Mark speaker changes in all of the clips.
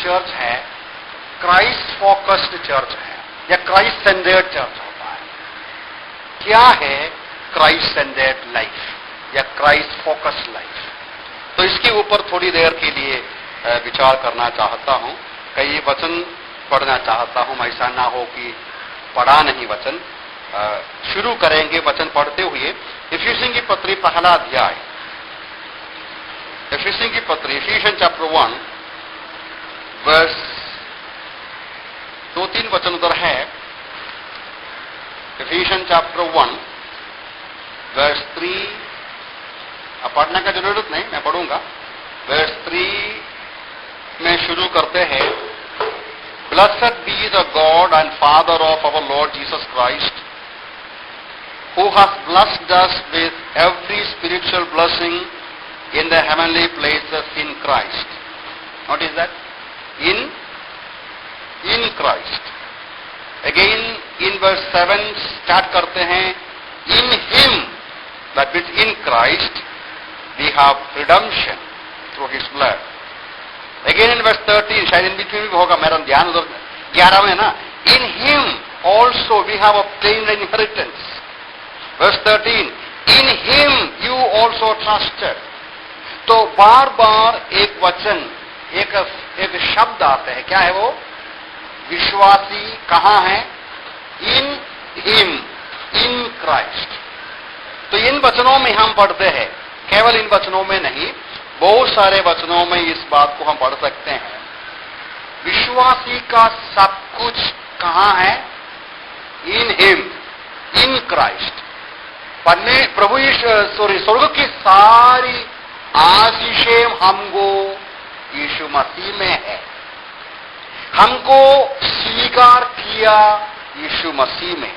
Speaker 1: Church है Christ focused church है या क्राइस्ट सेंटर्ड चर्च होता है। क्या है क्राइस्ट सेंटर्ड लाइफ या क्राइस्ट फोकस्ड लाइफ? तो इसके ऊपर थोड़ी देर के लिए विचार करना चाहता हूं। कई वचन पढ़ना चाहता हूं, ऐसा ना हो कि पढ़ा नहीं वचन। शुरू करेंगे वचन पढ़ते हुए। इफिसियों की पत्री पहला अध्याय, इफिसियों की पत्री इफिशियन चैप्टर 1 वर्स 2-3 वचन उधर है। इफिशियन चैप्टर 1 वर्स 3, अब पढ़ने का जरूरत नहीं, मैं पढ़ूंगा। वर्स 3 में शुरू करते हैं। Blessed be the God and father of our Lord Jesus Christ, who has blessed us with every spiritual blessing in the heavenly places in Christ. What is that? In Christ. Again in verse 7 start करते हैं, in him, that means in Christ, we have redemption through his blood. Again in verse 13, शायद in between भी होगा, मेरा ध्यान उधर 11 में ना, in him also we have obtained an inheritance. Verse 13, in him you also trusted. तो बार बार एक वचन, एक शब्द आते हैं। क्या है वो? विश्वासी कहां है? In him, in Christ. तो इन वचनों में हम पढ़ते हैं, केवल इन वचनों में नहीं, बहुत सारे वचनों में इस बात को हम पढ़ सकते हैं। विश्वासी का सब कुछ कहां है? In him, in Christ. प्रभु स्वर्ग की सारी आशीषें हमको यीशु मसीह में है। हमको स्वीकार किया यीशु मसीह में।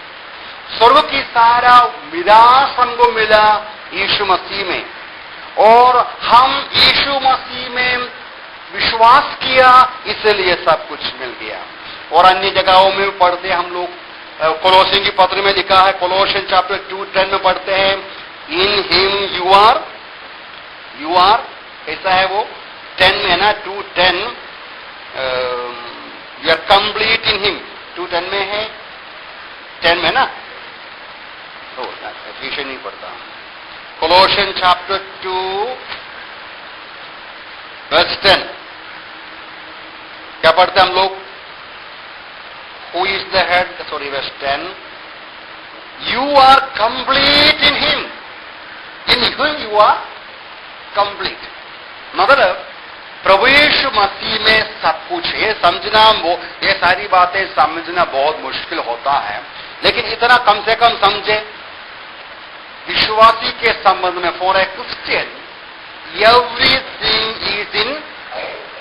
Speaker 1: स्वर्ग की सारा विलास हमको मिला यीशु मसीह में, और हम यीशु मसीह में विश्वास किया, इसलिए सब कुछ मिल गया। और अन्य जगहों में पढ़ते हम लोग, कोलोसियों की पत्र में लिखा है, कोलोसियन चैप्टर 2:10 में पढ़ते हैं, इन हिम यू आर, कैसा है वो? 10 में है ना, 2:10, you are complete in him, 2:10 में है, 10 में ना, तो विषय नहीं पढ़ता। कोलोसियन चैप्टर 2 वर्स 10 क्या पढ़ते हम लोग? Who is the head? Sorry, verse 10. You are complete in him. In him you are complete. मतलब प्रभु यीशु मसीह में सब कुछ है। समझना, वो ये सारी बातें समझना बहुत मुश्किल होता है, लेकिन इतना कम से कम समझे विश्वासी के संबंध में। For a Christian everything is in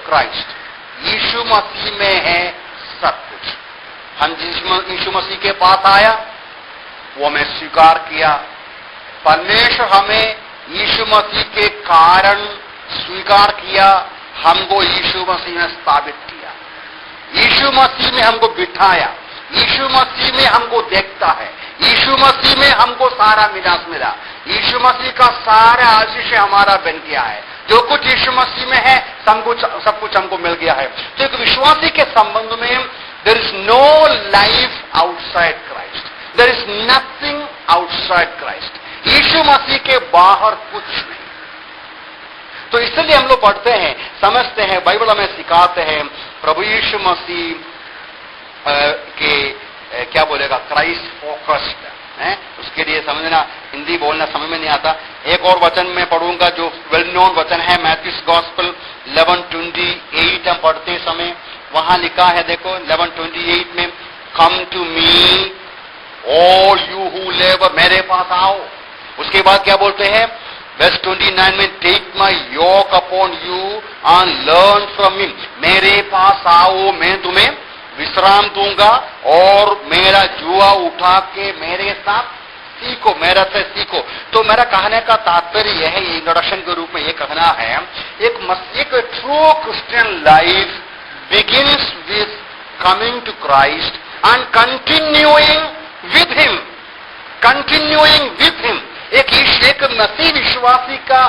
Speaker 1: Christ. यीशु मसीह में है सब कुछ। हम यीशु मसीह के पास आया, वो हमें स्वीकार किया। परमेश्वर हमें यीशु मसीह के कारण स्वीकार किया, हमको यीशु मसीह में स्थापित किया, यीशु मसीह में हमको बिठाया, यीशु मसीह में हमको देखता है, यीशु मसीह में हमको सारा मिलास मिला, यीशु मसीह का सारा आशीष हमारा बन गया है। जो कुछ यीशु मसीह में है सब कुछ हमको मिल गया है। तो एक विश्वासी के संबंध में there is no life outside Christ, there is nothing outside Christ. यीशु मसीह के बाहर कुछ नहीं। तो इसलिए हम लोग पढ़ते हैं, समझते हैं, बाइबल हमें सिखाते हैं, प्रभु यीशु मसीह के क्या बोलेगा, क्राइस्ट फोकस्ड है। उसके लिए समझना, हिंदी बोलना समझ में नहीं आता। एक और वचन में पढ़ूंगा जो वेल नोन वचन है, मैथ्यूज गॉस्पेल 11:28 हम पढ़ते समय वहां लिखा है, देखो 11:28 में, come to me all you who labour, मेरे पास आओ। उसके बाद क्या बोलते हैं, वर्स 29 में, take my yoke upon you and learn from me, मेरे पास आओ, मैं तुम्हें विश्राम दूंगा और मेरा जुआ उठा के मेरे साथ सीखो, मेरा से सीखो। तो मेरा कहने का तात्पर्य यह है, इंट्रोडक्शन के रूप में यह कहना है, एक true Christian life begins with coming to Christ and continuing with Him. एक मसीह विश्वासी का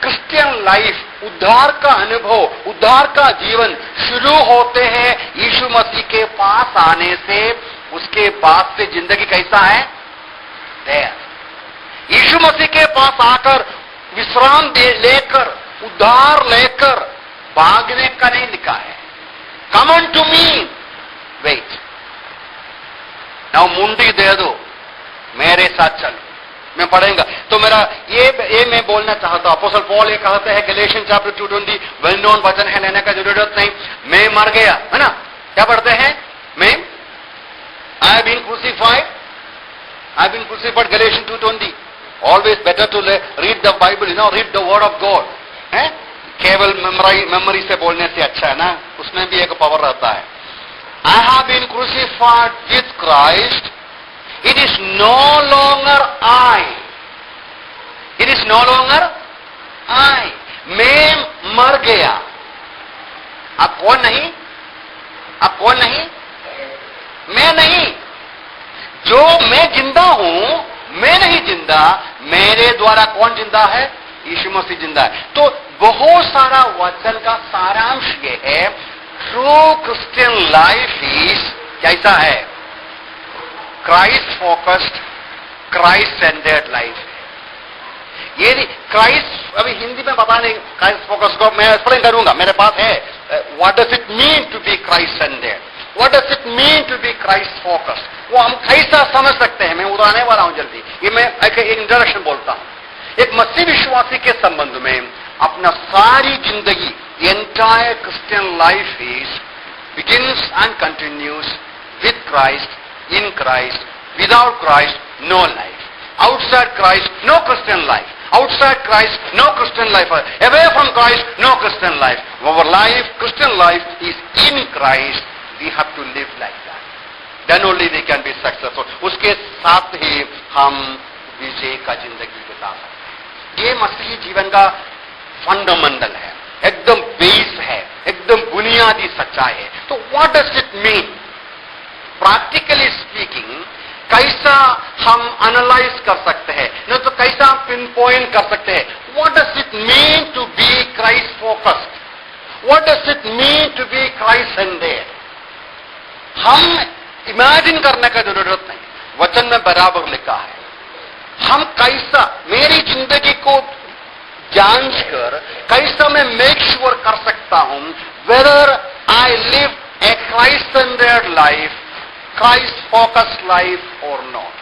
Speaker 1: क्रिश्चियन लाइफ, उद्धार का अनुभव, उद्धार का जीवन शुरू होते हैं यीशु मसीह के पास आने से। उसके बाद से जिंदगी कैसा है? देयर। यीशु मसीह के पास आकर विश्राम लेकर, उद्धार लेकर भागने का नहीं लिखा है। Come on to me, wait, now मुंडी दे दो, मेरे साथ चलो, मैं पढ़ेगा। तो मेरा ये मैं बोलना चाहता हूं, अपोस्टल पॉल ये कहते हैं गैलेशियन चैप्टर 2:20, वेल नोन वचन है, लेने का जरूरत नहीं, मैं मर गया, है ना? क्या पढ़ते हैं? मैं I have been crucified, I have been crucified, Galatian 2:20। Always better to read the Bible, you know, read the word of God, है? केवल मेमोरी से बोलने से अच्छा है ना, उसमें भी एक पावर रहता है। I have been crucified with Christ, it is no longer I, it is no longer I, मैं मर गया। आप कौन नहीं? आप कौन नहीं? मैं नहीं। जो मैं जिंदा हूं, मैं नहीं जिंदा, मेरे द्वारा कौन जिंदा है? यीशु मसीह जिंदा है। तो बहुत सारा वचन का सारांश ये है, ट्रू क्रिश्चियन लाइफ इज कैसा है? Christ focused, Christ centred life है। ये क्राइस्ट, अभी हिंदी में पता नहीं क्राइस्ट फोकस को मैं एक्सप्लेन करूंगा, मेरे पास है। What does it mean to be Christ centred, what does it mean to be Christ focused, वो हम कैसा समझ सकते हैं? मैं उतारने वाला हूं जल्दी। ये मैं एक इंट्रोडक्शन बोलता हूं। एक मसीह विश्वासी के संबंध में अपना सारी जिंदगी, entire Christian life is begins and continues with Christ, in Christ, without Christ, no life. Outside Christ, no Christian life. Outside Christ, no Christian life. Away from Christ, no Christian life. Our life, Christian life, is in Christ. We have to live like that. Then only we can be successful. उसके साथ ही हम विजय का जिंदगी बिता सकते हैं। ये मसीही जीवन का फंडामेंटल है, एकदम बेस है, एकदम बुनियादी सच्चाई है। तो what does it mean? Practically speaking, कैसा हम एनालाइज कर सकते हैं, नहीं तो कैसा पिन पॉइंट कर सकते हैं? What does it mean to be Christ focused, what does it mean to be Christ centred? हम इमेजिन करने का जरूरत नहीं, वचन में बराबर लिखा है। हम कैसा मेरी जिंदगी को जांच कर कैसा मैं मेक श्योर कर सकता हूं whether I live A Christ centred life, Christ focused life और नॉट।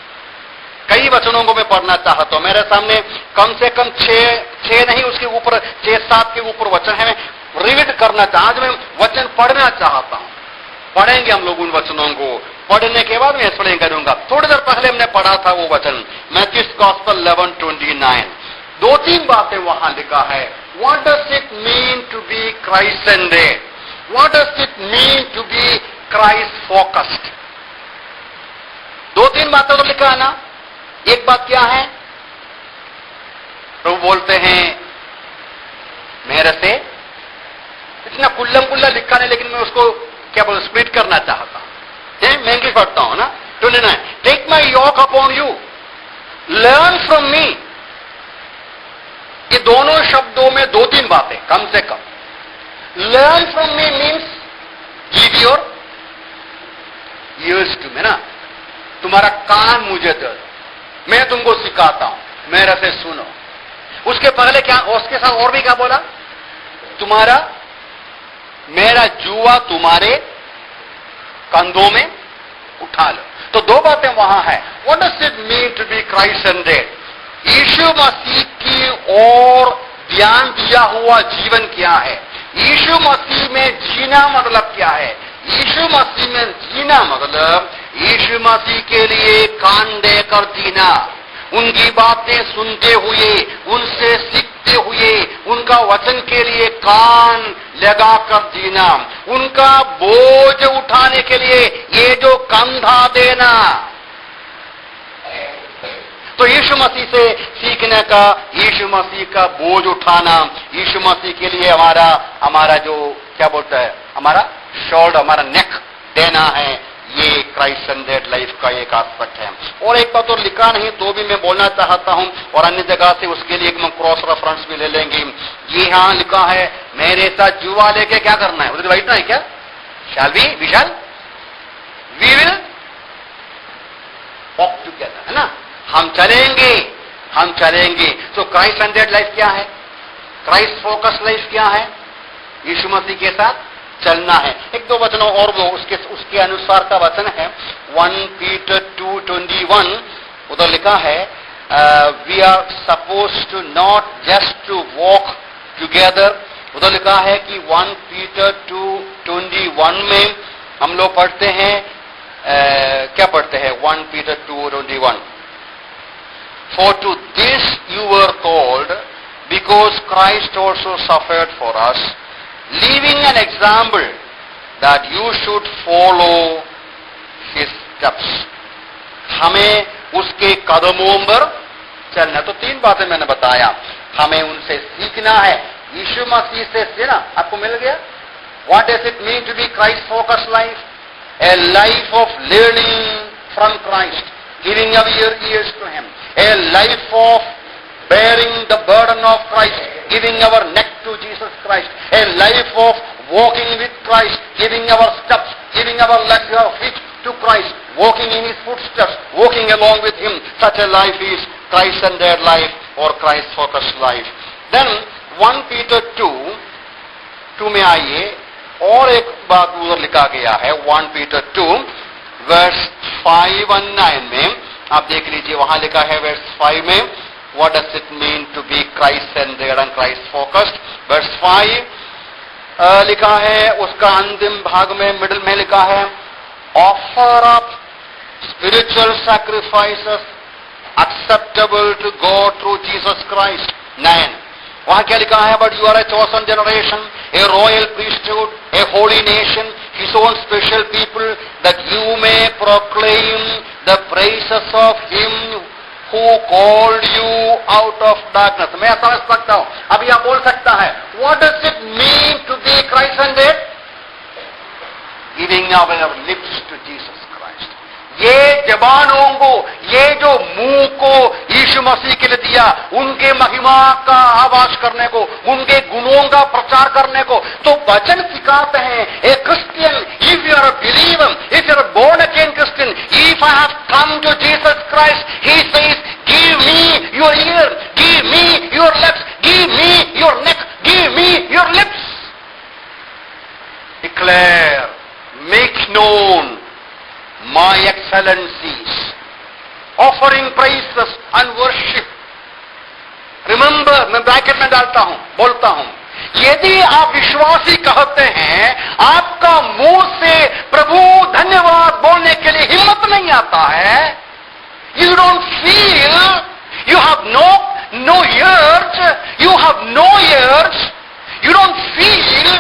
Speaker 1: कई वचनों को मैं पढ़ना चाहता हूं, मेरे सामने कम से कम छह नहीं, उसके ऊपर 6-7 के ऊपर वचन है। मैं रिविट करना चाहता, आज मैं वचन पढ़ना चाहता हूं। पढ़ेंगे हम लोग उन वचनों को, पढ़ने के बाद मैं एक्सप्लेन करूंगा। थोड़ी देर पहले हमने पढ़ा था वो वचन, मैथ्यूज गॉस्पेल 11:29। 2-3 बातें वहां लिखा है। What does it mean to be Christ centred, what does it mean to be Christ focused? 2-3 बातें तो लिखा है ना। एक बात क्या है? प्रभु बोलते हैं मेरे से, इतना कुल्लम कुल्ला लिखा नहीं, लेकिन मैं उसको क्या बोल स्प्लिट करना चाहता हूं। मैं इंग्लिश पढ़ता हूं ना। 29, take my yoke upon you, learn from me. ये दोनों शब्दों में 2-3 बातें कम से कम। Learn from me means give your ears to me, ना, तुम्हारा कान मुझे दो, मैं तुमको सिखाता हूं, मेरे से सुनो। उसके पहले क्या, उसके साथ और भी क्या बोला? तुम्हारा मेरा जुआ तुम्हारे कंधों में उठा लो। तो 2 बातें वहां है। What does it mean to be Christ centred? यीशु मसीह की ओर ध्यान दिया हुआ जीवन क्या है? यीशु मसीह में जीना मतलब क्या है? यीशु मसीह में जीना मतलब यीशु मसीह के लिए कान देकर जीना, उनकी बातें सुनते हुए, उनसे सीखते हुए, उनका वचन के लिए कान लगाकर जीना, उनका बोझ उठाने के लिए ये जो कंधा देना। तो यीशु मसीह से सीखने का, यीशु मसीह का बोझ उठाना, यीशु मसीह के लिए हमारा जो क्या बोलता है, हमारा शोल्डर, हमारा नेक देना है, ये क्राइस्ट सेंटर्ड लाइफ का एक एस्पेक्ट है। और एक बात और लिखा नहीं तो भी मैं बोलना चाहता हूं, और अन्य जगह से उसके लिए हम क्रॉस रेफरेंस भी ले लेंगे। ये यहां लिखा है, मेरे साथ जुआ लेके क्या करना है, उधर बैठना है क्या? Shall we will walk together, है ना? हम चलेंगे। तो क्राइस्ट सेंटर्ड लाइफ क्या है? क्राइस्ट फोकस लाइफ क्या है? यीशु मसीह के साथ चलना है। एक दो वचनों और वो उसके अनुसार का वचन है 1 Peter 2:21, उधर लिखा है we are suppose to not just to walk together. उधर लिखा है कि 1 Peter 2:21 में हम लोग पढ़ते हैं, क्या पढ़ते हैं? 1 Peter 2:21, For to this you were called, because Christ also suffered for us, leaving an example that you should follow his steps. हमें उसके कदमों पर चलना। तो तीन बातें मैंने बताया, हमें उनसे सीखना है, यीशु मसीह से सीखना। आपको मिल गया? What does it mean to be Christ focused life? A life of learning from Christ, giving up your ears to him. A life of bearing the burden of Christ, giving our neck to Jesus Christ. A life of walking with Christ, giving our steps, giving our legs, our feet to Christ, walking in his footsteps, walking along with him. Such a life is Christ-centered life or Christ-focused life. Then 1 Peter 2 में आइए, और एक बात उधर लिखा गया है 1 Peter 2 verse 5 and 9 में, आप देख लीजिए, वहां लिखा है verse 5 में, what does it mean to be Christ-centered and Christ-focused? verse 5 लिखा है, उसका अंतिम भाग में मिडिल में लिखा है offer up spiritual sacrifices acceptable to God through Jesus Christ. 9 वहां क्या लिखा है? But you are a chosen generation, a royal priesthood, a holy nation, his own special people, that you may proclaim the praises of him who called you out of darkness. मैं समझ सकता हूं, अभी आप बोल सकता है, what does it mean to be Christ-centered? Giving our lips to Jesus Christ. ये जबानों को, ये जो मुंह को यीशु मसीह के लिए दिया, उनके महिमा का आवाज करने को, उनके गुणों का प्रचार करने को, तो वचन सिखाते हैं a Christian, if you are a believer, if you are born again Christian, if I have come to Jesus Christ, he says give me your ear, give me your legs, give me your neck, give me your lips, declare, make known my excellencies, offering praises and worship. Remember, मैं bracket में डालता हूं, बोलता हूं, यदि आप विश्वासी कहते हैं, आपका मुंह से प्रभु धन्यवाद बोलने के लिए हिम्मत नहीं आता है, you don't feel, you have no urge, you have no urge, you don't feel,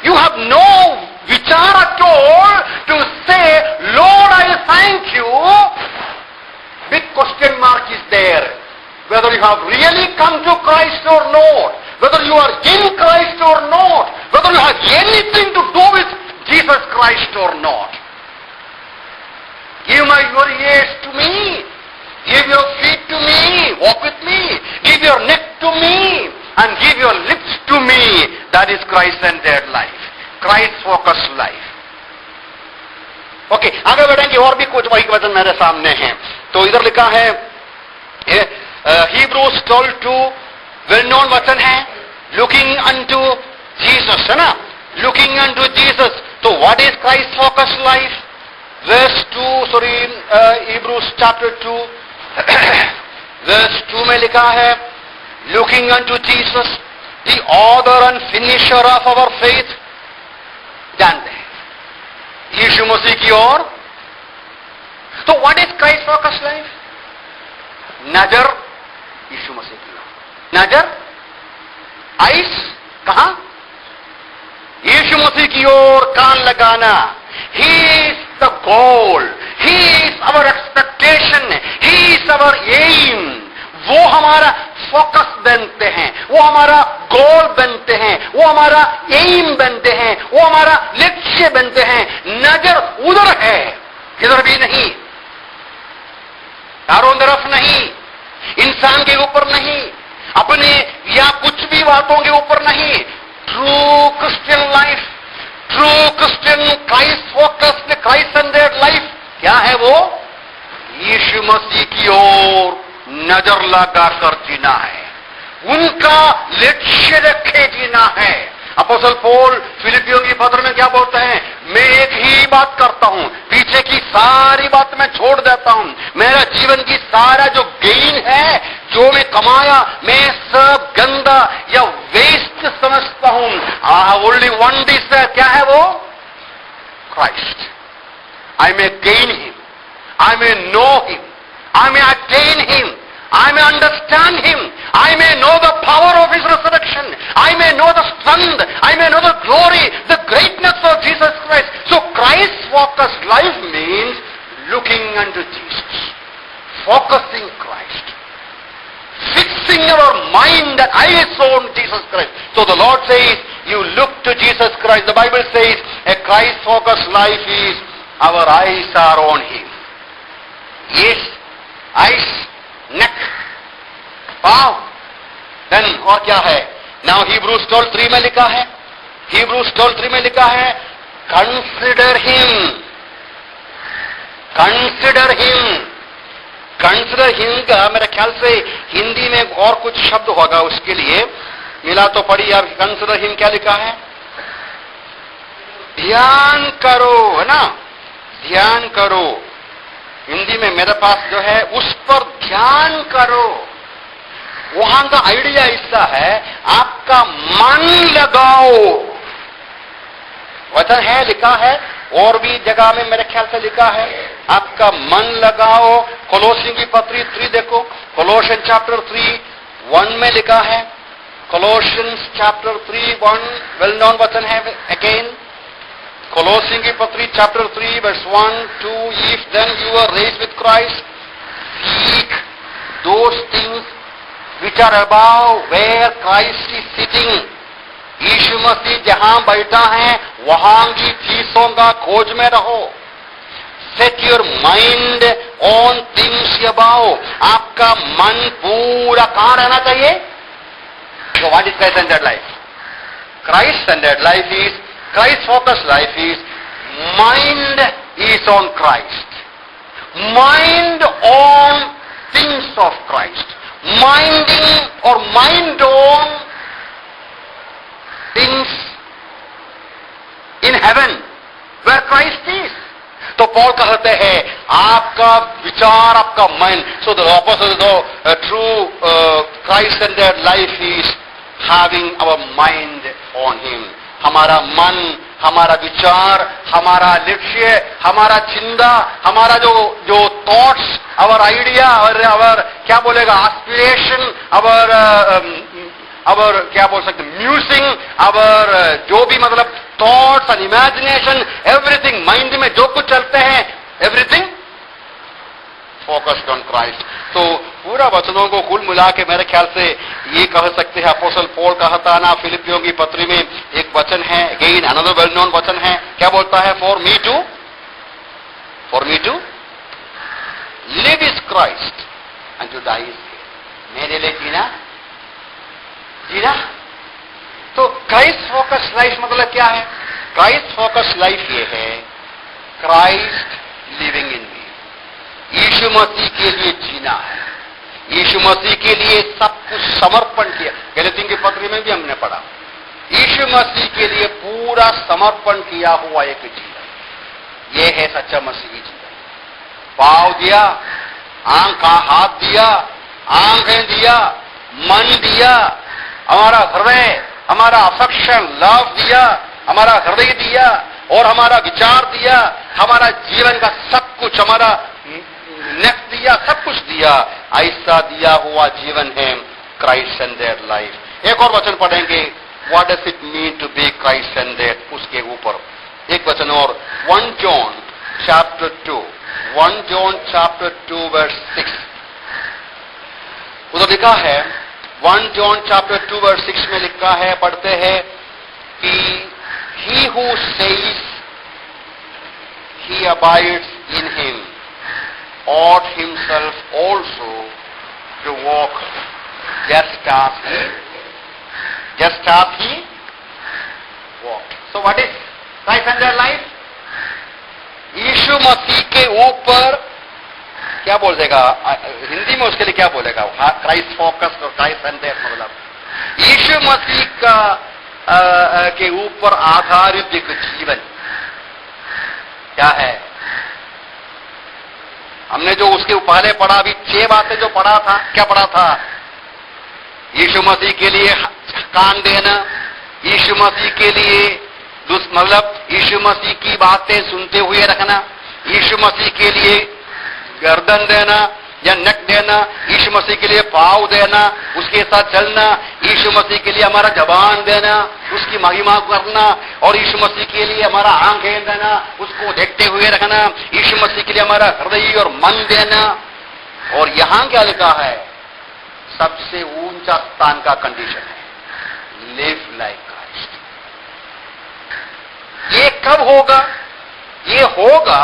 Speaker 1: you have no vichar at all to say, Lord, I thank you. Big question mark is there. Whether you have really come to Christ or not, whether you are in Christ or not, whether you have anything to do with Jesus Christ or not. Give your ears to me. Give your feet to me. Walk with me. Give your neck to me. And give your lips to me. That is Christ-centered life. Christ-focused life. Okay, आगे बढ़ेंगे, और भी कुछ वही वचन मेरे सामने हैं। तो इधर लिखा है Hebrews 12:2 वेल नोन वचन है, लुकिंग अनटू जीसस, है ना? Looking unto Jesus. तो what is Christ focused life? Verse 2, Hebrews chapter 2 verse 2 में लिखा है, looking unto Jesus the author and finisher of our faith. जानते हैं यीशु मसीह की ओर। तो what is Christ focused life? नजर यीशु मसीह की ओर, नजर, आइस कहां? यीशु मसीह की ओर कान लगाना। He is the goal, he is our expectation, he is our aim. वो हमारा फोकस बनते हैं, वो हमारा गोल बनते हैं, वो हमारा एम बनते हैं, वो हमारा लक्ष्य बनते हैं। नजर उधर है, किधर भी नहीं, चारों तरफ नहीं, इंसान के ऊपर नहीं, अपने या कुछ भी बातों के ऊपर नहीं। True Christian life, true Christian Christ focused, Christ centred life क्या है? वो यीशु मसीह की ओर नजर लगाकर जीना है, उनका लक्ष्य रखे जीना है। अपोस्तल पौल फिलिपियों की पत्र में क्या बोलते हैं? मैं एक ही बात करता हूं, पीछे की सारी बात मैं छोड़ देता हूं, मेरा जीवन की सारा जो गेन है, जो मैं कमाया, मैं सब गंदा या वेस्ट समझता हूं। ओनली वन डिजायर, क्या है वो? Christ. I may gain him, I may know him, I may attain him, I may understand him, I may know the power of his resurrection, I may know the strength, I may know the glory, the greatness of Jesus Christ. So Christ-focused life means looking unto Jesus, focusing Christ, fixing our mind and eyes on Jesus Christ. So the Lord says, you look to Jesus Christ. The Bible says a Christ-focused life is our eyes are on him. Yes, eyes, neck, पांव, then और क्या है? Now Hebrews 12:3 में लिखा है, Hebrews 12:3 में लिखा है, consider him, consider him, consider him का मेरे ख्याल से हिंदी में और कुछ शब्द होगा उसके लिए, मिला तो पढ़िए आप। consider him क्या लिखा है? ध्यान करो, है ना, ध्यान करो। हिंदी में मेरे पास जो है, उस पर ध्यान करो। वहां का आइडिया ऐसा है, आपका मन लगाओ। वचन है, लिखा है, और भी जगह में मेरे ख्याल से लिखा है, आपका मन लगाओ। कोलोसियों की पत्री 3 देखो, कोलोसियन चैप्टर 3:1 में लिखा है, कोलोसियंस चैप्टर 3:1 वेल नोन वचन है अगेन। Colossians की पत्री chapter 3 verse 1, 2, if then you were raised with Christ, seek those things which are above where Christ is sitting. यीशु मसीह जहां बैठा है वहां की चीजों का खोज में रहो। Set your mind on things above. आपका मन पूरा कहां रहना चाहिए? So what is Christ-centered life? Christ-centered life is, Christ-focused life is, mind is on Christ. Mind on things of Christ. Minding or mind on things in heaven where Christ is. तो Paul कहते हैं आपका विचार, आपका mind, so the opposite of true Christ centred life is having our mind on him. हमारा मन, हमारा विचार, हमारा लक्ष्य, हमारा चिंता, हमारा जो थॉट्स, अवर आइडिया, अवर क्या बोलेगा, एस्पिरेशन, अवर क्या बोल सकते, म्यूजिंग, अवर जो भी मतलब thoughts and imagination, everything, mind में जो कुछ चलते हैं, एवरीथिंग फोकस्ड ऑन क्राइस्ट। तो पूरा वचनों को कुल मिला के मेरे ख्याल से ये कह सकते हैं, अपोस्तल पौल कहता ना फिलिपियों की पत्री में एक वचन है, अगेन अनदर वेल नोन वचन है, क्या बोलता है? For me to live is Christ and to die is gain. मेरे लिए जीना। तो क्राइस्ट फोकस लाइफ मतलब क्या है? क्राइस्ट फोकस लाइफ ये है, क्राइस्ट लिविंग इन मी। यीशु मसीह के लिए जीना है, यीशु मसीह के लिए सब कुछ समर्पण किया। गलतियों की पत्री में भी हमने पढ़ा, यीशु मसीह के लिए पूरा समर्पण किया हुआ एक जीवन, यह है सच्चा मसीही जीवन। पाँव दिया, हाथ दिया, आंखें दिया, मन दिया, हमारा हृदय, हमारा अफेक्शन, लव दिया, हमारा हृदय दिया और हमारा विचार दिया, हमारा जीवन का सब कुछ, हमारा नेक दिया, सब कुछ दिया। ऐसा दिया हुआ जीवन है क्राइस्ट सेंटर्ड लाइफ। एक और वचन पढ़ेंगे, what does it mean to be Christ centred, उसके ऊपर एक वचन और, 1 John chapter 2 verse 6 उधर लिखा है, 1 John chapter 2 verse 6 में लिखा है, पढ़ते हैं कि he who says he abides in ought himself also to walk just as he walked. So what is Christ-centered life? यीशु मसीह के ऊपर क्या बोल देगा हिंदी में, उसके लिए क्या बोलेगा? क्राइस्ट फोकस और क्राइस्ट सेंटर्ड, मतलब यीशु मसीह का के ऊपर आधारित एक जीवन क्या है? हमने जो उसके पहले पढ़ा, अभी 6 बातें जो पढ़ा था, क्या पढ़ा था? यीशु मसीह के लिए कान देना, यीशु मसीह के लिए मतलब यीशु मसीह की बातें सुनते हुए रखना, यीशु मसीह के लिए गर्दन देना या नेक देना, यीशु मसीह के लिए पाँव देना, उसके साथ चलना, यीशु मसीह के लिए हमारा जबान देना, उसकी महिमा करना, और यीशु मसीह के लिए हमारा आंखें देना, उसको देखते हुए रखना, यीशु मसीह के लिए हमारा हृदय और मन देना। और यहां क्या लिखा है? सबसे ऊंचा स्थान का कंडीशन है, लिव लाइक क्राइस्ट। ये कब होगा? ये होगा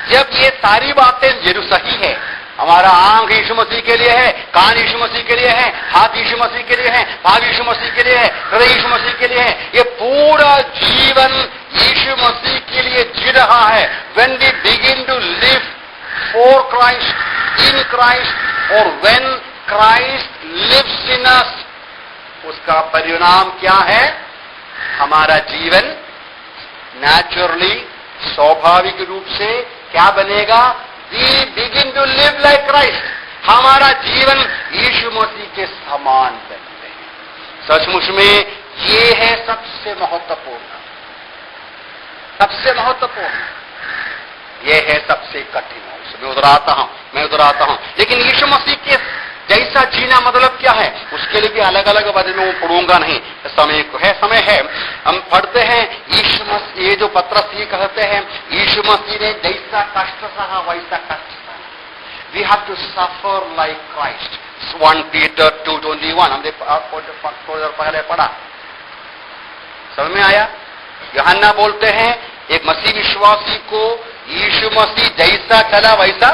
Speaker 1: जब ये सारी बातें जरूर सही है। हमारा आंख यीशु मसीह के लिए है, कान यीशु मसीह के लिए है, हाथ यीशु मसीह के लिए है, पाँव यीशु मसीह के लिए है, हृदय यीशु मसीह के लिए है। ये पूरा जीवन यीशु मसीह के लिए जी रहा है। When we begin to live for Christ, in Christ, और when Christ lives in us, उसका परिणाम क्या है? हमारा जीवन नेचुरली, स्वाभाविक रूप से क्या बनेगा? We begin to live like Christ. हमारा जीवन यीशु मसीह के समान बनते हैं। सचमुच में ये है सबसे महत्वपूर्ण, सबसे महत्वपूर्ण, ये है सबसे कठिन। मैं उधर आता हूं, लेकिन यीशु मसीह के जैसा जीना मतलब क्या है? उसके लिए भी अलग अलग बातें मैं पढ़ूंगा नहीं, समय है। हम पढ़ते हैं यीशु मसीह, ये जो पत्रस ये कहते हैं, यीशु मसीह ने जैसा कष्ट सहा वैसा कष्ट सहा। We have to suffer like Christ. 1 Peter 2:21 हमने पहले पढ़ा, समझ में आया? यूहन्ना बोलते हैं एक मसीह विश्वासी को यीशु मसीह जैसा चला वैसा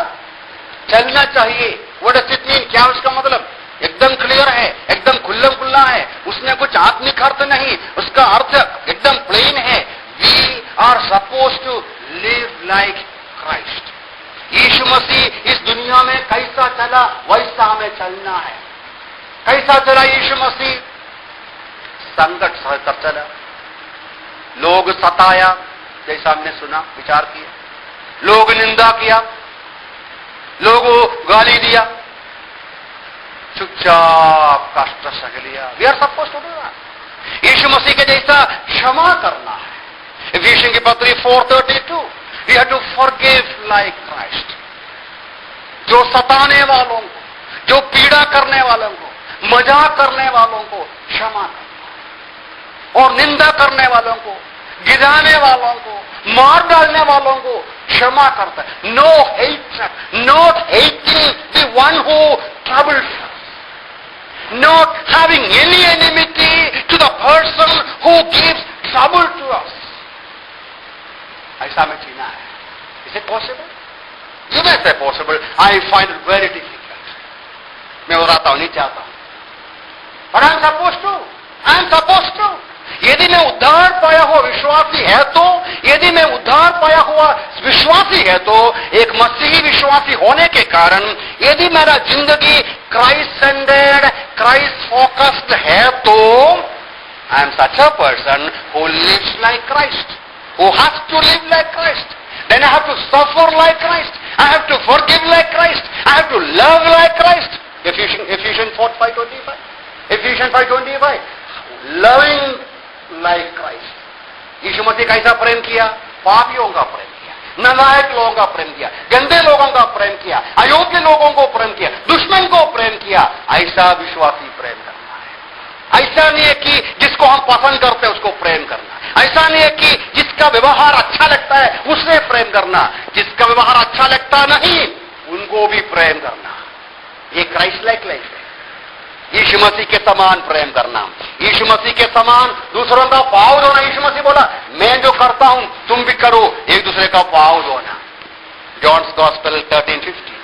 Speaker 1: चलना चाहिए। What does it mean? क्या उसका मतलब? एकदम क्लियर है, एकदम खुल्लम खुल्ला है, उसमें कुछ आत्मिक अर्थ नहीं, उसका अर्थ एकदम प्लेन है। We are suppose to live like Christ. यीशु मसीह इस दुनिया में कैसा चला वैसा हमें चलना है। कैसा चला यीशु मसीह? संकट सहकर चला, लोग सताया, जैसा हमने सुना, विचार किया, लोग निंदा किया, लोगों गाली दिया, चुपचाप कष्ट सह लिया। We are suppose to do that. यीशु मसीह के जैसा क्षमा करना है। इफिसियंस की पत्री 4:32 we have to forgive like Christ. जो सताने वालों को, जो पीड़ा करने वालों को, मजाक करने वालों को क्षमा करना, और निंदा करने वालों को, गिराने वालों को, मार डालने वालों को क्षमा करता है। No hatred, not hating the one who troubles us, not having any enmity to the person who gives trouble to us. ऐसा में जीना है। Is it possible? You may say possible, I find it very difficult. मैं उड़ाता हूं, नहीं चाहता हूं, but I am suppose to. यदि मैं उद्धार पाया हुआ विश्वासी है तो, यदि मैं उद्धार पाया हुआ विश्वासी है तो, एक मसीही विश्वासी होने के कारण यदि मेरा जिंदगी क्राइस्ट सेंटर्ड, क्राइस्ट फोकस्ड है तो, I am such a person who lives like Christ, who has to live like Christ. Then I have to suffer like Christ, I have to forgive like Christ, I have to love like Christ. Ephesians 4:5-25, Ephesians 5:25, loving like Christ. यीशु मसीह कैसा प्रेम किया? पापियों का प्रेम किया, नालायक लोगों का प्रेम किया, गंदे लोगों का प्रेम किया, अयोग्य लोगों को प्रेम किया, दुश्मन को प्रेम किया। ऐसा विश्वासी प्रेम करना है। ऐसा नहीं है कि जिसको हम पसंद करते हैं उसको प्रेम करना, ऐसा नहीं है कि जिसका व्यवहार अच्छा लगता है उससे प्रेम करना, जिसका व्यवहार अच्छा लगता नहीं उनको भी प्रेम करना। ये क्राइस्ट लाइक लाइफ है। यीशु मसीह के समान प्रेम करना, यीशु मसीह के समान दूसरों का पाँव धोना। यीशु मसीह बोला मैं जो करता हूं तुम भी करो, एक दूसरे का पाँव धोना। John's gospel 13:50।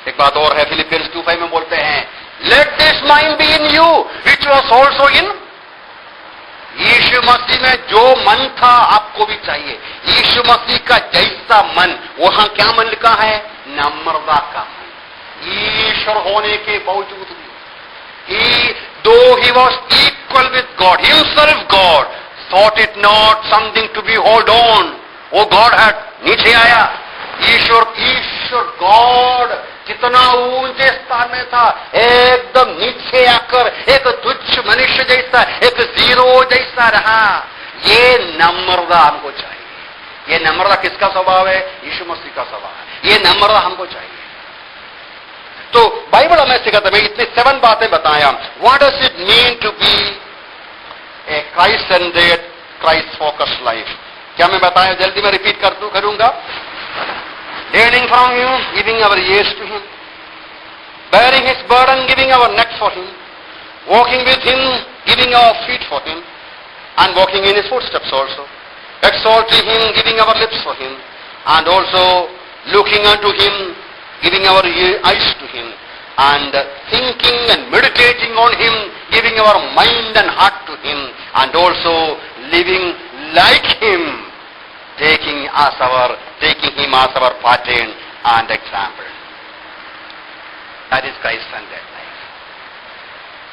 Speaker 1: एक बात और है, फिलिपियंस 2:5 में बोलते हैं, let this mind be in you which was also in यीशु मसीह में। जो मन था आपको भी चाहिए, यीशु मसीह का जैसा मन। वहां क्या मन लिखा है? नम्रता का मन। ईश्वर होने के बावजूद भी though he was equal with God, himself God, thought it not something to be hold on. वो गॉड है, नीचे आया। ईश्वर गॉड कितना ऊंचे स्थान में था, एकदम नीचे आकर एक तुच्छ मनुष्य जैसा, एक जीरो जैसा रहा। ये नम्रता हमको चाहिए। ये नम्रता किसका स्वभाव है? यीशु मसीह का स्वभाव है। ये नम्रता हमको चाहिए। तो बाइबल हमें सिखाता है, मैं इतनी 7 बातें बताया। What does it mean to be a Christ centred, Christ focused life? क्या मैं बताया? जल्दी मैं रिपीट करूंगा। Learning from him, giving our ears to him, bearing his burden, giving our necks for him, walking with him, giving our feet for him, and walking in his footsteps also, exalting him, giving our lips for him, and also looking unto him, giving our eyes to him, and thinking and meditating on him, giving our mind and heart to him, and also living like him, taking him as our pattern and example. That is Christ-centered life.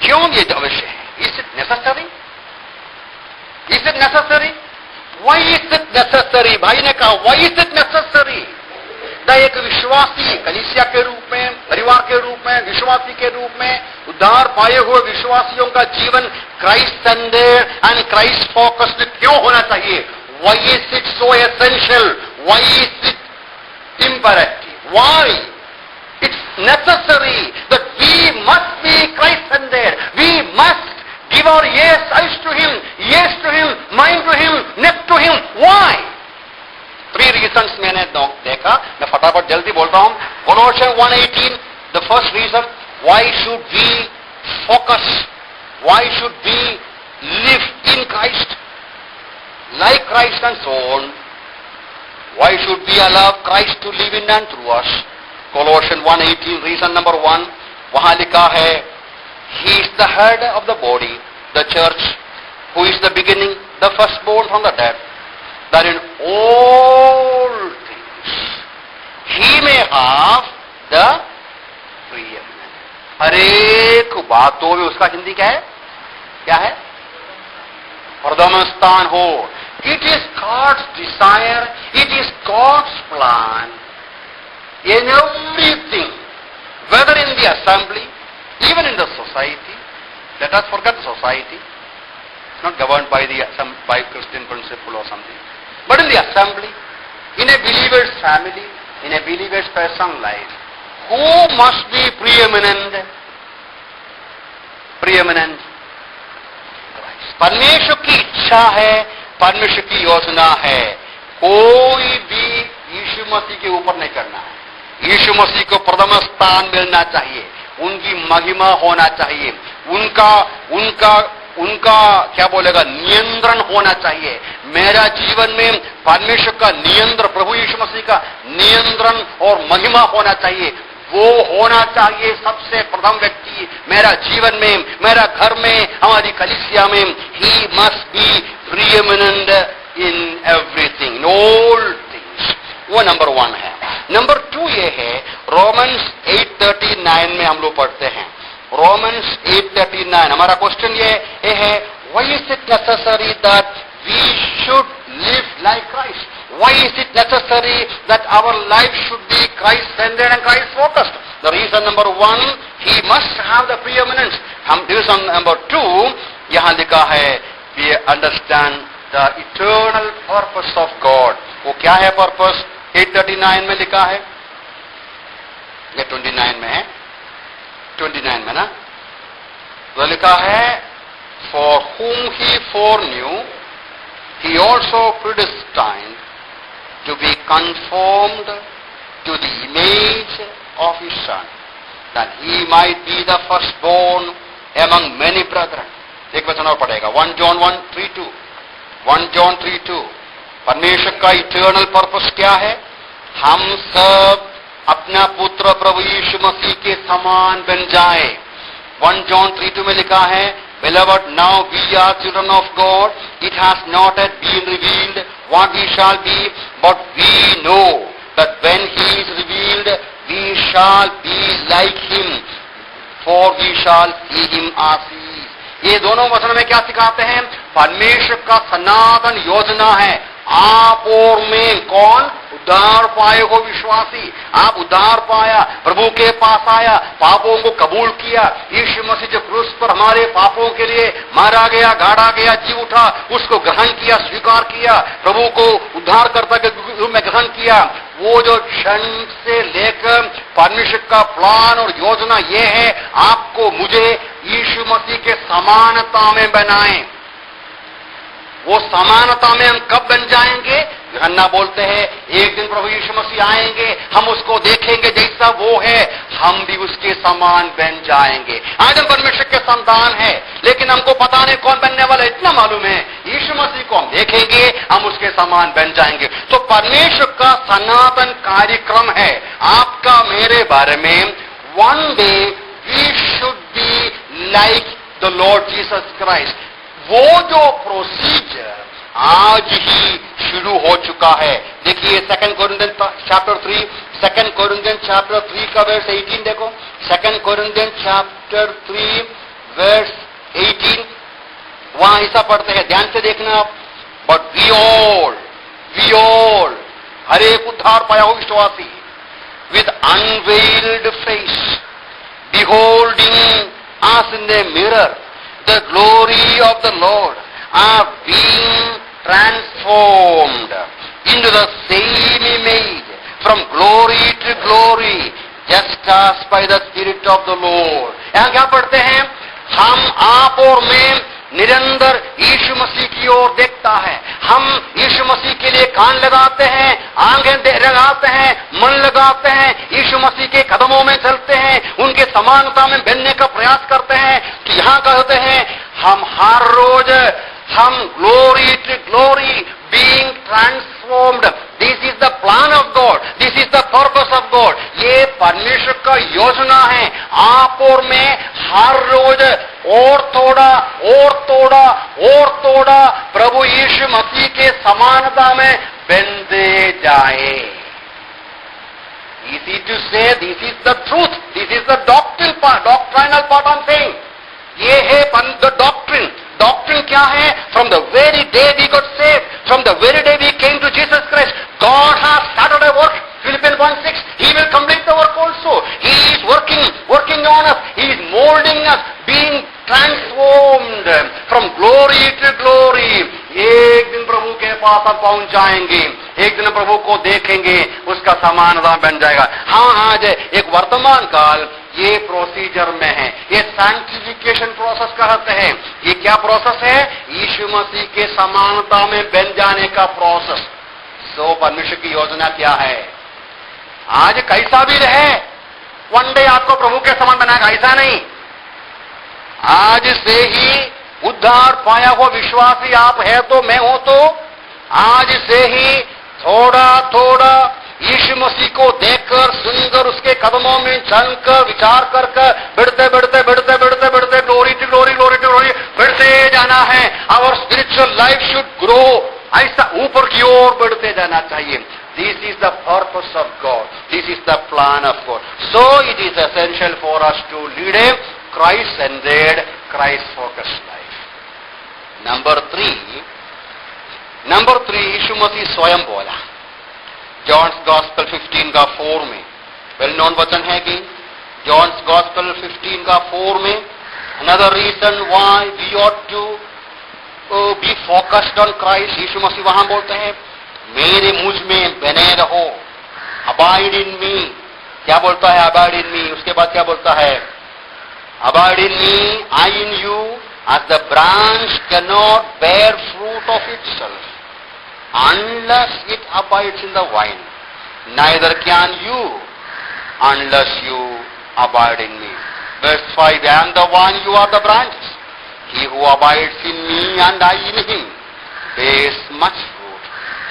Speaker 1: क्यों ये अवश्य है? Is it necessary? Is it necessary? Why is it necessary? भाई ने कहा, why is it necessary? एक विश्वासी कलीसिया के रूप में, परिवार के रूप में, विश्वासी के रूप में, उद्धार पाए हुए विश्वासियों का जीवन Christ centred and Christ focused क्यों होना चाहिए? Why is it so essential? Why is it imperative? Why? It's necessary that we must be Christ-centered. We must give our eyes to Him, mind to Him, neck to Him. Why? 3 reasons मैंने देखा, मैं फटाफट जल्दी बोलता हूं। Colossians 1:18, the first reason, why should we focus? Why should we live in Christ? Like Christ and so on. Why should we allow Christ to live in and through us? Colossians 1:18, reason number 1, वहां लिखा है, He is the head of the body, the church, who is the beginning, the firstborn from the dead, that in all things He may have the preeminence. हर एक बातों में उसका हिंदी क्या है? क्या है? प्रथम स्थान हो। It is God's desire, it is God's plan in everything, whether in the assembly, even in the society. Let us forget society. It's not governed by by Christian principle or something. But in the assembly, in a believer's family, in a believer's personal life, who must be preeminent? Preeminent. परमेश्वर की इच्छा है, परमेश्वर की योजना है, कोई भी यीशु मसीह के ऊपर नहीं करना है। यीशु मसीह को प्रथम स्थान मिलना चाहिए, उनकी महिमा होना चाहिए, उनका क्या बोलेगा, नियंत्रण होना चाहिए। मेरा जीवन में परमेश्वर का नियंत्रण, प्रभु यीशु मसीह का नियंत्रण और महिमा होना चाहिए। वो होना चाहिए सबसे प्रथम व्यक्ति मेरा जीवन में, मेरा घर में, हमारी कलीसिया में। He must be preeminent in everything, in all things. वो नंबर 1 है। नंबर 2 ये है, रोमन्स 8:39 में हम लोग पढ़ते हैं। रोमन्स 8:39, हमारा क्वेश्चन ये है, why is it necessary that we should live like Christ? Why is it necessary that our life should be Christ-centered and Christ-focused? The reason number 1, He must have the preeminence. Reason number 2, यहाँ लिखा है, we understand the eternal purpose of God. वो क्या है purpose? 8:39 में लिखा है, या 29 में है, 29 में ना, तो लिखा है, for whom He foreknew, He also predestined to be conformed to the image of His Son, that He might be the firstborn among many brethren. एक वचन और पढ़ेगा, 1 John 1:3-2, 1 John 3:2। परमेश्वर का इटर्नल पर्पस क्या है? हम सब अपना पुत्र प्रभु यीशु मसीह के समान बन जाए। 1 John 3:2 में लिखा है, Beloved, now we are children of God. It has not yet been revealed what we shall be, but we know that when He is revealed, we shall be like Him, for we shall see Him as He is. ये दोनों वचन में क्या सिखाते हैं? परमेश्वर का सनातन योजना है। आप और में कौन? उद्धार पाए हो विश्वासी। आप उद्धार पाया, प्रभु के पास आया, पापों को कबूल किया। यीशु मसीह जो क्रूस पर हमारे पापों के लिए मारा गया, गाड़ा गया, जी उठा, उसको ग्रहण किया, स्वीकार किया, प्रभु को उद्धारकर्ता के रूप में ग्रहण किया। वो जो क्षण से लेकर परमेश्वर का प्लान और योजना ये है, आपको मुझे यीशु मसीह के समानता में बनाएं। वो समानता में हम कब बन जाएंगे? यूहन्ना बोलते हैं, एक दिन प्रभु यीशु मसीह आएंगे, हम उसको देखेंगे जैसा वो है, हम भी उसके समान बन जाएंगे। आज हम परमेश्वर के संतान है, लेकिन हमको पता नहीं कौन बनने वाला, इतना मालूम है यीशु मसीह को हम देखेंगे, हम उसके समान बन जाएंगे। तो परमेश्वर का सनातन कार्यक्रम है आपका मेरे बारे में। One day we should be like the Lord Jesus Christ. वो जो प्रोसीजर आज ही शुरू हो चुका है। देखिए 2 कोरिन्थियन चैप्टर 3, 2 कोरिन्थियन चैप्टर 3 का वर्स 18 देखो। 2 कोरिन्थियन चैप्टर 3 वर्स 18, वहां ऐसा पढ़ते हैं, ध्यान से देखना आप। बट वी ऑल हर एक उद्धार पाया हो विश्वासी, with unveiled face, beholding as in a mirror the glory of the Lord, are being transformed into the same image from glory to glory, just as by the Spirit of the Lord. यहां क्या पढ़ते हैं? हम, आप और मैं निरंतर यीशु मसीह की ओर देखता है। हम यीशु मसीह के लिए कान लगाते हैं, आंखें लगाते हैं, मन लगाते हैं, यीशु मसीह के कदमों में चलते हैं, उनके समानता में बनने का प्रयास करते हैं। तो यहां कहते हैं हम हर रोज हम glory to glory being transformed. This is the plan of God, this is the purpose of God. ये परमेश्वर का योजना है आप और मैं हर रोज और थोड़ा और थोड़ा और थोड़ा प्रभु यीशु मसीह के समानता में बनते जाए। Easy to say, this is the truth, this is the doctrinal part I'm saying. ये है the doctrine. Doctrine क्या है? From the very day we got saved, from the very day we came to Jesus Christ, God has started a work. Philippians 1:6, He will complete the work also. He is working on us. He is molding us, being transformed from glory to glory. एक दिन प्रभु के पास हम पहुंच जाएंगे, एक दिन प्रभु को देखेंगे, उसका समानता बन जाएगा। हाँ, आज एक वर्तमान काल ये प्रोसीजर में है, ये सैंक्टिफिकेशन प्रोसेस कहते हैं। ये क्या प्रोसेस है? यीशु मसीह के समानता में बन जाने का प्रोसेस। सो परमेश्वर की योजना क्या है? आज कैसा भी रहे, वन डे आपको प्रभु के समान बनाएगा, ऐसा नहीं। आज से ही उद्धार पाया हुआ विश्वासी आप है तो मैं हूं, तो आज से ही थोड़ा थोड़ा यीशु मसीह को देखकर, सुनकर, उसके कदमों में चलकर, विचार कर बढ़ते बढ़ते बढ़ते बढ़ते बढ़ते glory to glory, glory to glory बढ़ते जाना है। Our spiritual life should grow, ऐसा ऊपर की ओर बढ़ते जाना चाहिए। This is the purpose of God. This is the plan of God. So it is essential for us to lead a Christ-centered, Christ-focused life. Number 3, यीशु मसीह स्वयं बोला। जॉन्स गॉस्पेल 15 का 4 में वेल नोन वचन है कि जॉन्स गॉस्पेल 15 का 4 में another reason why we ought to be focused on Christ, यीशु मसीह वहां बोलते हैं मेरे मुझ में बने रहो, अबाइड इन मी। क्या बोलता है अबाइड इन मी? उसके बाद क्या बोलता है? Abide in me, I in you, as the branch cannot bear fruit of itself unless it abides in the vine, neither can you unless you abide in me. Verse 5, I am the vine, you are the branches. He who abides in me and I in him bears much fruit,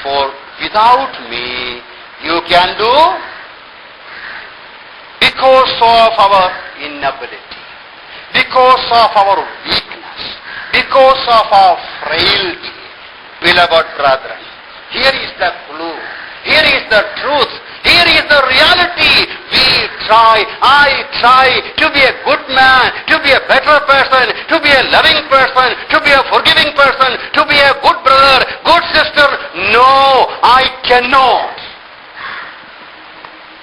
Speaker 1: for without me you can do because of our inability, because of our weakness, because of our frailty. Beloved brethren, here is the clue, here is the truth, here is the reality. I try to be a good man, to be a better person, to be a loving person, to be a forgiving person, to be a good brother, good sister. No, I cannot.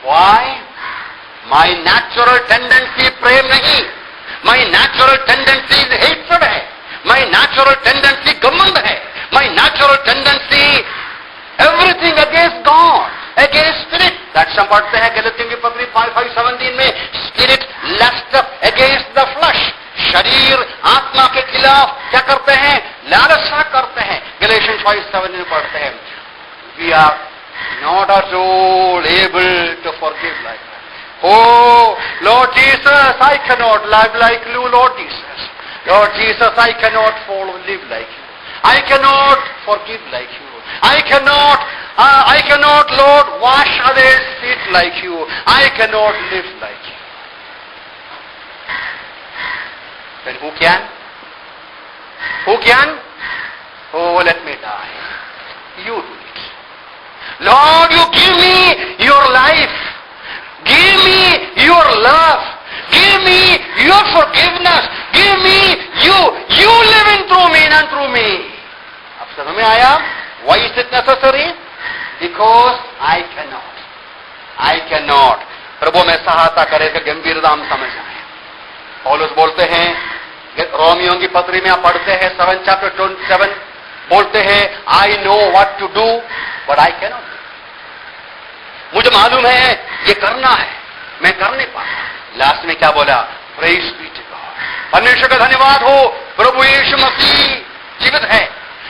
Speaker 1: Why? My natural tendency प्रेम नहीं, my natural tendency is hatred है, my natural tendency घमंड है, my natural tendency everything against God, against spirit. That's हम पढ़ते हैं गलतियों की पत्री 5:17 में, spirit lust against the flesh. शरीर आत्मा के खिलाफ क्या करते हैं? लालसा करते हैं. Galatians 5:7 में पढ़ते हैं, we are not at all able to forgive like that. Oh, Lord Jesus, I cannot live like you, Lord Jesus. Lord Jesus, I cannot live like you. I cannot forgive like you. I cannot, Lord, wash others' feet like you. I cannot live like you. Then who can? Who can? Oh, let me die. You do it. Lord, you give me your life. Give me your love. Give me your forgiveness. Give me you. You living through me and through me. अब समझ में आया? Why is it necessary? Because I cannot. I cannot. प्रभु में सहायता करे कि गंभीरता हम समझ आए. पौलुस बोलते हैं, रोमियो की पत्री में आप पढ़ते हैं 7 chapter 27 बोलते हैं, I know what to do, but I cannot. मुझे मालूम है ये करना है, मैं कर नहीं पाता. लास्ट में क्या बोला? Praise be to God. परमेश्वर का धन्यवाद हो, प्रभु यीशु मसीह जीवित है,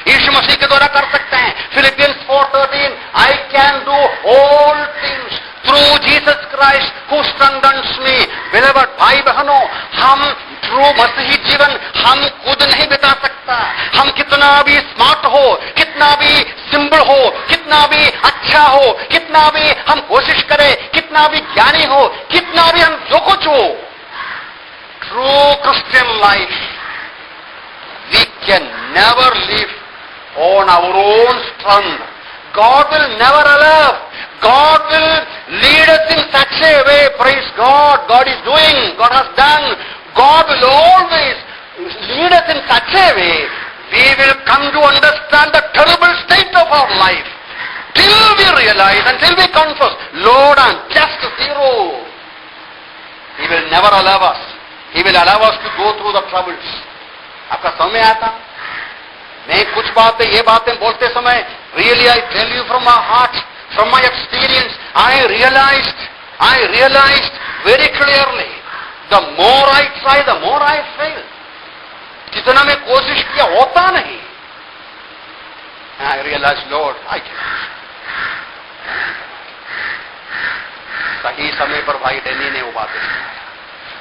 Speaker 1: यीशु मसीह के द्वारा कर सकते हैं. Philippians 4:13, I can do all things through Jesus Christ who strengthens me. Beloved भाई बहनों, हम थ्रू मसीही जीवन हम खुद नहीं बिता सकता. हम कितना भी स्मार्ट हो, कितना भी सिंपल हो, कितना भी अच्छा हो, कितना भी हम कोशिश करें, कितना भी ज्ञानी हो, कितना भी हम जो कुछ हो, true Christian life we can never live on our own strength. God will never allow. God will lead us in such a way. Praise God. God is doing. God has done. God will always lead us in such a way. We will come to understand the terrible state of our life. Till we realize, until we confess, Lord, I'm just zero. He will never allow us. He will allow us to go through the troubles. आपका समझ में आता? मैं कुछ बातें, ये बातें बोलते समय, really I tell you from my heart, from my experience, I realized very clearly, the more I try, the more I fail. जितना मैं कोशिश किया होता नहीं. I realized, Lord, I cannot. सही समय पर भाई डैनी ने वो बातें सुनाया.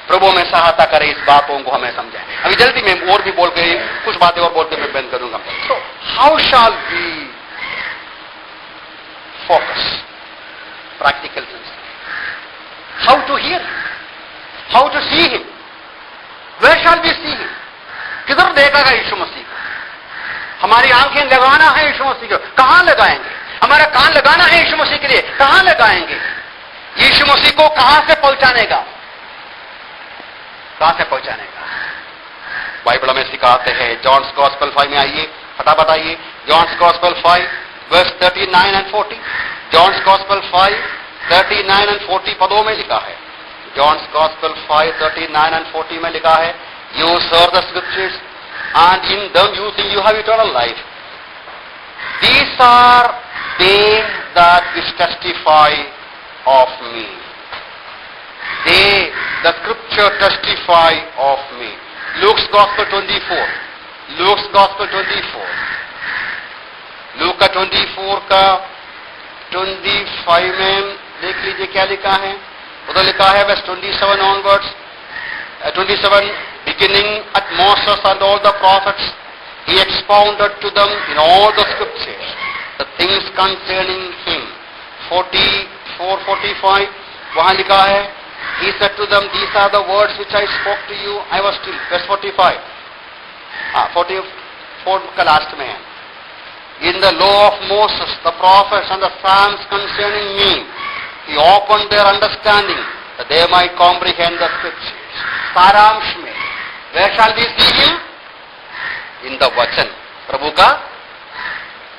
Speaker 1: प्रभु में सहायता करे इस बातों को हमें समझाए. अभी जल्दी में और भी बोल के कुछ बातें और बोलते मैं बंद करूंगा. तो how shall we focus practical things? How to hear him, how to see him, where shall we see him? किधर देखेगा यीशु मसीह को? हमारी आंखें लगाना है यीशु मसीह को, कहां लगाएंगे? हमारा कान लगाना है यीशु मसीह के लिए, कहां लगाएंगे? यीशु मसीह को कहां से पहुंचाने का? कहां से पहुंचाने का? बाइबल में सिखाते हैं. जॉन्स गॉस्पेल 5 में आइए, फटाफट आइए. John's gospel 5 verse 39 and 40. John's gospel 5 39 and 40 पदों में लिखा है. जॉन्स गॉस्पेल 5 39 and 40 में लिखा है, You serve the scriptures and in them you think you have eternal life. These are they that which testify of me. The scripture testify of me. Luke's Gospel 24. Luke's Gospel 24. Look का 24 का 25 में देख लीजिए क्या लिखा है. उधर लिखा है verse 27 onwards. 27 beginning at Moses and all the prophets, he expounded to them in all the scriptures the things concerning him. 44-45 वहां लिखा है, He said to them, these are the words which I spoke to you. I was still, verse 45. 44 का last में है. In the law of Moses, the prophets and the Psalms concerning me, he opened their understanding that they might comprehend the scriptures. सारांश में, where shall we see him? In the वचन. प्रभु का,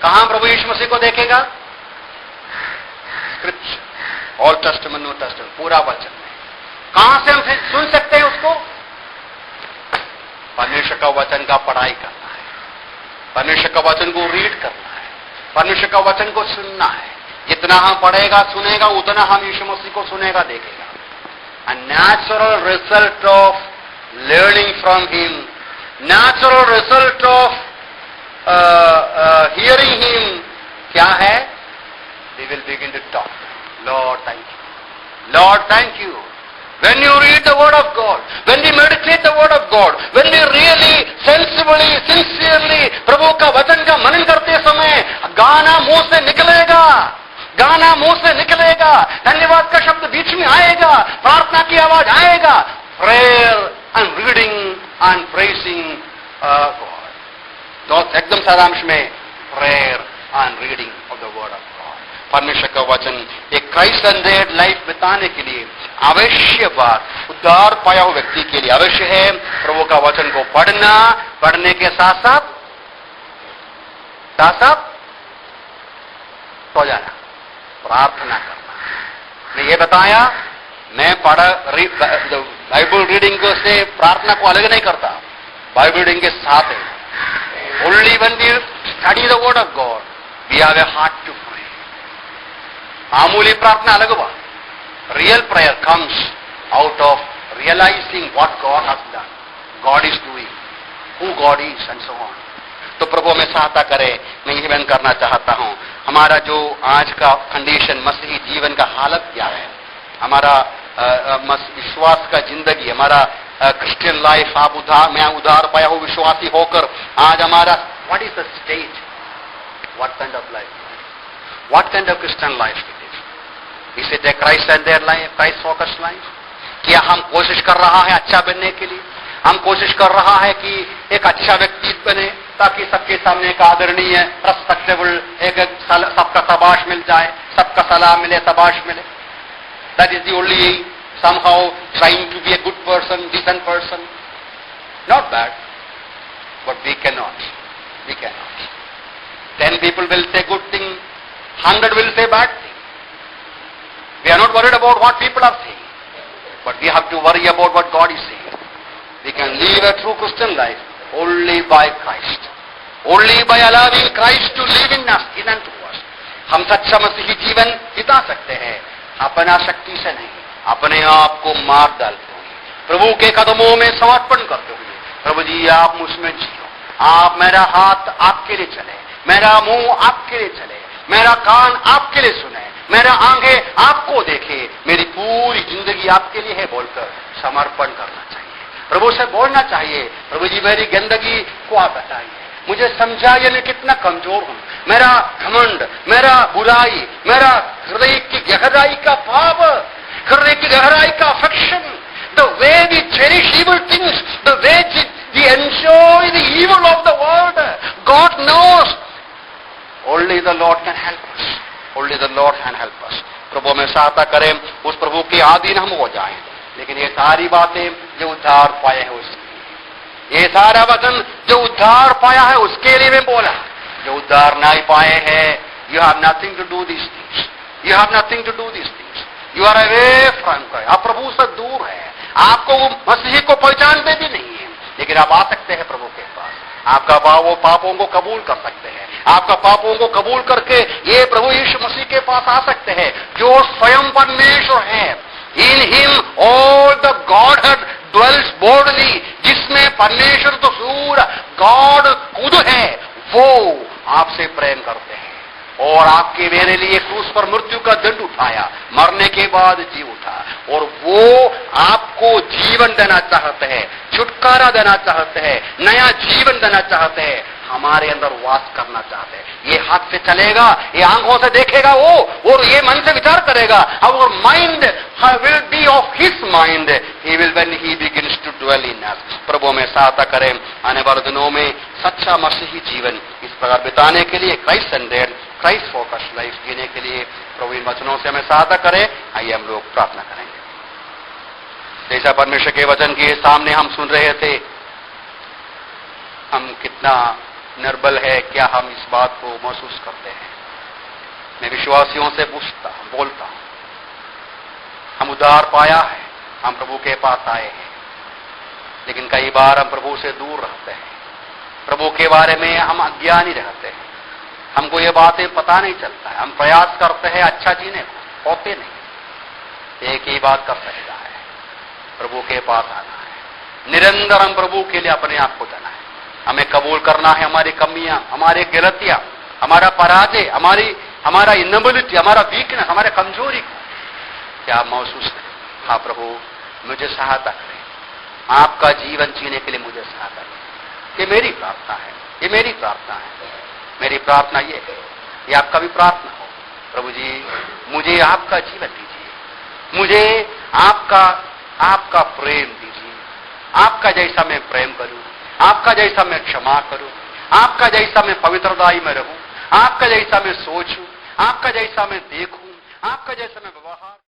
Speaker 1: कहां प्रभु यीशु मसीह को देखेगा? Scripture, all testament, new testament, पूरा वचन में. कहां से हम सुन सकते हैं उसको? परमेश्वर का वचन का पढ़ाई करना है, परमेश्वर का वचन को रीड करना है, परमेश्वर का वचन को सुनना है. जितना हम पढ़ेगा सुनेगा उतना हम यीशु मसीह को सुनेगा देखेगा. A natural result of learning from him, natural result of hearing him क्या है? We will begin to talk. Lord, thank you. Lord, thank you. When you read the word of God, when we meditate the word of God, when we really, sensibly, sincerely प्रभु का वचन का मनन करते समय गाना मुंह से निकलेगा, गाना मुंह से निकलेगा, धन्यवाद का शब्द बीच में आएगा, प्रार्थना की आवाज आएगा. Prayer and reading and praising God. तो एकदम सारांश में prayer and reading of the word of God. परमेश्वर का वचन एक क्राइस्ट सेंटर्ड लाइफ बिताने के लिए अवश्य बात, उद्धार पाया हुआ व्यक्ति के लिए अवश्य है प्रभु का वचन को पढ़ना, पढ़ने के साथ साथ सो जाना, प्रार्थना करना. मैं ये बताया, मैं बाइबल रीडिंग को से प्रार्थना को अलग नहीं करता, बाइबल रीडिंग के साथ है. Only when we study the word of God we have a heart to pray. मामूली प्रार्थना अलग हुआ. Real prayer comes out of realizing what God has done, God is doing, who God is and so on. तो प्रभु हमें सहायता करे. मैं यही बयान करना चाहता हूं, हमारा जो आज का कंडीशन, मसीही जीवन का हालत क्या है, हमारा विश्वास का जिंदगी, हमारा क्रिश्चियन लाइफ, मैं उधार पाया हूं विश्वासी होकर आज हमारा what is the stage, what kind of life, what kind of Christian life it is. Is it A Christ centred life, Christ focused life? क्या हम कोशिश कर रहा है अच्छा बनने के लिए? हम कोशिश कर रहा है कि एक अच्छा व्यक्ति बने ताकि सबके सामने एक आदरणीय, रेस्पेक्टेबल, एक सबका शाबाश मिल जाए, सबका सलाह मिले, शाबाश मिले. That is the only somehow trying to be a good person, decent person. Not bad, but we cannot. 10 people will say good thing, 100 will say bad thing. We are not worried about what people are saying, but we have to worry about what God is saying. We can live a true Christian life only by Christ, only by allowing Christ to live in us, in and through us. हम सच्चा मसीही जीवन बिता सकते हैं अपना शक्ति से नहीं, अपने आप को मार डालते हुए, प्रभु के कदमों में समर्पण करते हुए. प्रभु जी आप मुझमें जियो, आप, मेरा हाथ आपके लिए चले, मेरा मुंह आपके लिए चले, मेरा कान आपके लिए सुने, मेरा आंखें आपको देखे, मेरी पूरी जिंदगी आपके लिए है बोलकर समर्पण करना चाहिए. प्रभु से बोलना चाहिए, प्रभु जी मेरी गंदगी को आप बताइए, मुझे समझाइए मैं कितना कमजोर हूं, मेरा घमंड, मेरा बुराई, मेरा हृदय की गहराई का पाप, हृदय की गहराई का affection, the way we cherish evil things, the way we enjoy the evil of the world, God knows. Only the Lord can help us, only the Lord can help us. प्रभु हमें सहायता करें, उस प्रभु के अधीन हम हो जाएं. लेकिन ये सारी बातें जो उद्धार पाए हैं उसके लिए, ये सारा वचन जो उद्धार पाया है उसके लिए मैं बोला. जो उद्धार नहीं पाए हैं, you have nothing to do this things, you have nothing to do this things, you are away from God. आप प्रभु से दूर है, आपको मसीह को पहचानते भी नहीं है, लेकिन आप आ सकते हैं प्रभु के पास. आपका वो पापों को कबूल कर सकते हैं, आपका पापों को कबूल करके ये प्रभु यीशु मसीह के पास आ सकते हैं जो स्वयं परमेश्वर है. In him all the godhead dwells boldly, जिसमें परमेश्वर तो सूर गॉड खुद है, वो आपसे प्रेम करते हैं और आपके मेरे लिए क्रूस पर मृत्यु का दंड उठाया, मरने के बाद जी उठा, और वो आपको जीवन देना चाहते हैं, छुटकारा देना चाहते हैं, नया जीवन देना चाहते हैं. हमारे अंदर वास करना चाहते हैं। ये हाथ से चलेगा, ये आंखों से देखेगा वो, और ये मन से विचार करेगा। और mind will be of his mind, he will when he begins to dwell in us. प्रभु में सहायता करें आने वाले दिनों में सच्चा मसीही जीवन इस प्रकार बिताने के लिए, Christ centred, Christ focus life जीने के लिए प्रभु इन वचनों से हमें सहायता करें। आइए हम लोग प्रार्थना करेंगे। जैसा परमेश्वर के वचन के सामने हम सुन रहे थे, हम कितना निर्बल है, क्या हम इस बात को महसूस करते हैं? मैं विश्वासियों से बोलता हूं, हम उद्धार पाया है, हम प्रभु के पास आए हैं, लेकिन कई बार हम प्रभु से दूर रहते हैं। प्रभु के बारे में हम अज्ञानी रहते हैं, हमको ये बातें पता नहीं चलता है। हम प्रयास करते हैं अच्छा जीने को, होते नहीं। एक ही बात कर सकता है, प्रभु के पास आना है। निरंतर हम प्रभु के लिए अपने आप को देना है। हमें कबूल करना है हमारी कमियां, हमारी गलतियां, हमारा पराजय, हमारा इनएबिलिटी, हमारा वीकनेस, हमारे कमजोरी को क्या महसूस करें। हाँ प्रभु, मुझे सहायता करें, आपका जीवन जीने के लिए मुझे सहायता करें। ये मेरी प्रार्थना है, ये मेरी प्रार्थना है। मेरी प्रार्थना ये है, ये आपका भी प्रार्थना हो। प्रभु जी, मुझे आपका जीवन दीजिए, मुझे आपका प्रेम दीजिए। आपका जैसा मैं प्रेम करूं, आपका जैसा मैं क्षमा करूं, आपका जैसा मैं पवित्रताई में रहूं, आपका जैसा मैं सोचूं, आपका जैसा मैं देखूं, आपका जैसा मैं व्यवहार